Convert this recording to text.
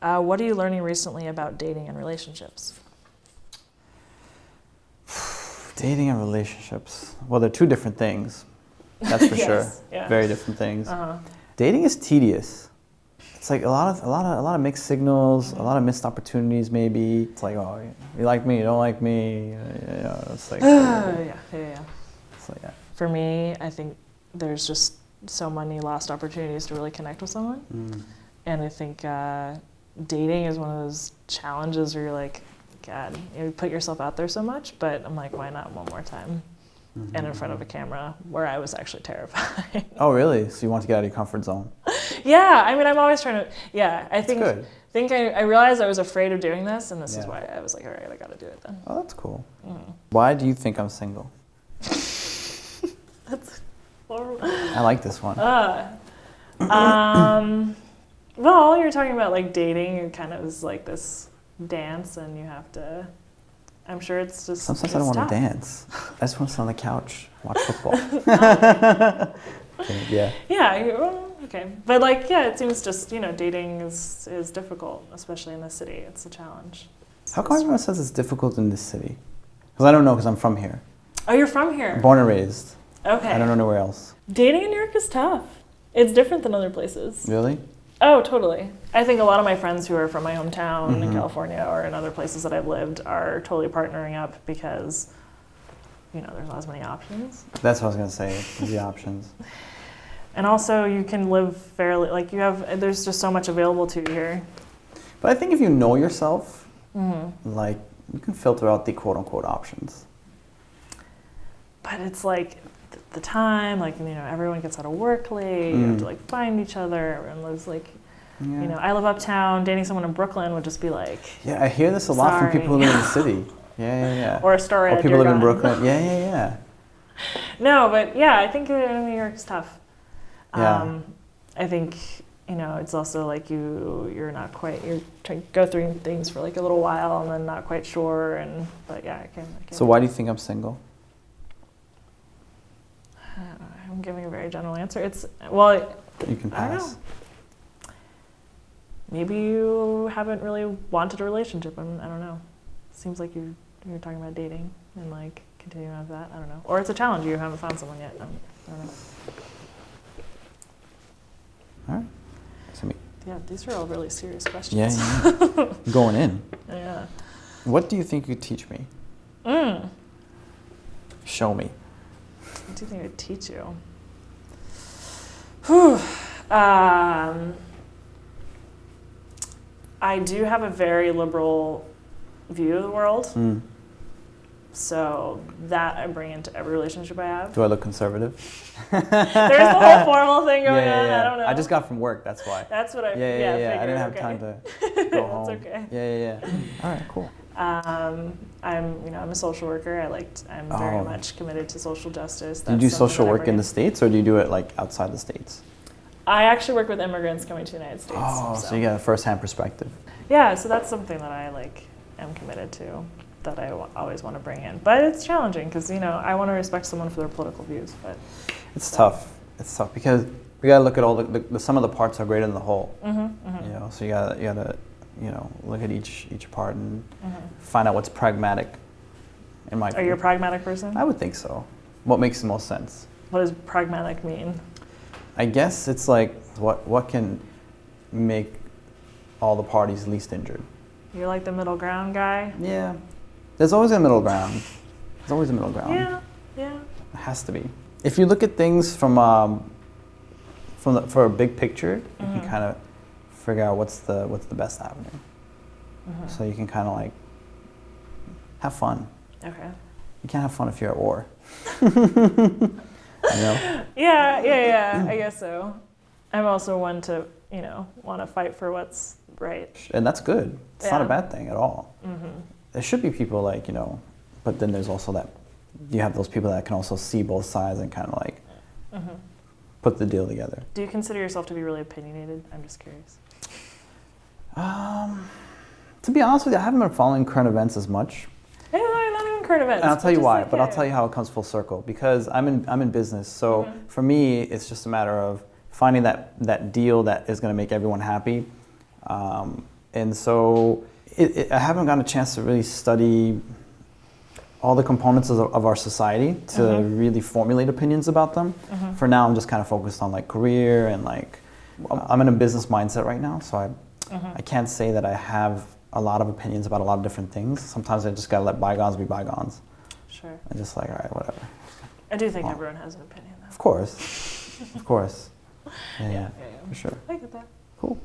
What are you learning recently about dating and relationships? Dating and relationships. Well, they're two different things. That's for Yes, sure. yeah. Very different things. Uh-huh. Dating is tedious. It's like a lot of mixed signals, a lot of missed opportunities. Maybe it's like, oh, you like me, you don't like me. You know, it's like Yeah. It's like that. For me, I think there's just so many lost opportunities to really connect with someone, and I think dating is one of those challenges where you're like, God, you put yourself out there so much, but I'm like, why not one more time? And in front of a camera, where I was actually terrified. Oh, really? So you want to get out of your comfort zone? Yeah, I mean, I'm always trying to. Yeah, I think. Good. I realized I was afraid of doing this, and this is why I was like, all right, I got to do it then. Oh, that's cool. Why do you think I'm single? That's horrible. I like this one. Well, you're talking about like dating, and kind of is like this dance, and you have to. I'm sure it's just. Sometimes I don't want to dance. I just want to sit on the couch, watch football. Okay, yeah. Yeah. Well, okay. But like, yeah, it seems just dating is difficult, especially in the city. It's a challenge. How come everyone says it's difficult in this city? Because I don't know, because I'm from here. Oh, you're from here. Born and raised. Okay. I don't know anywhere else. Dating in New York is tough. It's different than other places. Really? Oh, totally. I think a lot of my friends who are from my hometown in California or in other places that I've lived are totally partnering up because, there's not as many options. That's what I was going to say, the options. And also you can live fairly, like there's just so much available to you here. But I think if you know yourself, like, you can filter out the quote-unquote options. But it's like the time, like, everyone gets out of work late, you have to, like, find each other, everyone lives, like, I live uptown, dating someone in Brooklyn would just be like... Yeah, I hear this a lot from people who live in the city. Yeah. Or Astoria. Or people live in Brooklyn. Yeah. No, but yeah, I think New York's tough. Yeah. I think, it's also like you're not quite, you're trying to go through things for like a little while and then not quite sure, but yeah, I can. So why do you think I'm single? I'm giving a very general answer. Well, you can pass. I don't know. Maybe you haven't really wanted a relationship. I don't know. Seems like you're talking about dating and like continuing with that. I don't know. Or it's a challenge. You haven't found someone yet. I don't know. All right. So yeah, these are all really serious questions. Yeah. Going in. Yeah. What do you think you could teach me? Show me. What do you think I would teach you? Whew. I do have a very liberal view of the world. So that I bring into every relationship I have. Do I look conservative? There's the whole formal thing going on. I don't know. I just got from work, that's why. That's what I Yeah. figured. I didn't have time to go home. That's okay. Yeah. All right, cool. I'm a social worker. I'm very much committed to social justice. Do you do social work in the States or do you do it like outside the States? I actually work with immigrants coming to the United States. Oh, so you got a first-hand perspective. Yeah, so that's something that I am committed to, that I always want to bring in. But it's challenging because, I want to respect someone for their political views. But it's tough. It's tough because we got to look at all the sum of the parts are greater than the whole. So you gotta look at each part and find out what's pragmatic. Are you a pragmatic person? I would think so. What makes the most sense? What does pragmatic mean? I guess it's like what can make all the parties least injured. You're like the middle ground guy? Yeah. There's always a middle ground. Yeah. It has to be. If you look at things for a big picture, you can kind of figure out what's the best avenue. So you can kind of like have fun. Okay. You can't have fun if you're at war. Yeah, I guess so. I'm also one to, want to fight for what's right. And that's good. It's not a bad thing at all. There should be people like, but then there's also that, you have those people that can also see both sides and kind of like put the deal together. Do you consider yourself to be really opinionated? I'm just curious. To be honest with you, I haven't been following current events as much. Not even current events. And I'll tell you why, but I'll tell you how it comes full circle. Because I'm in business, so for me, it's just a matter of finding that deal that is going to make everyone happy. And so I haven't gotten a chance to really study all the components of our society to really formulate opinions about them. For now, I'm just kind of focused on like career and like, I'm in a business mindset right now, so I can't say that I have a lot of opinions about a lot of different things. Sometimes I just gotta let bygones be bygones. Sure. And just like, all right, whatever. I do think everyone has an opinion, though. Of course. Of course. Yeah, for sure. I get that. Cool.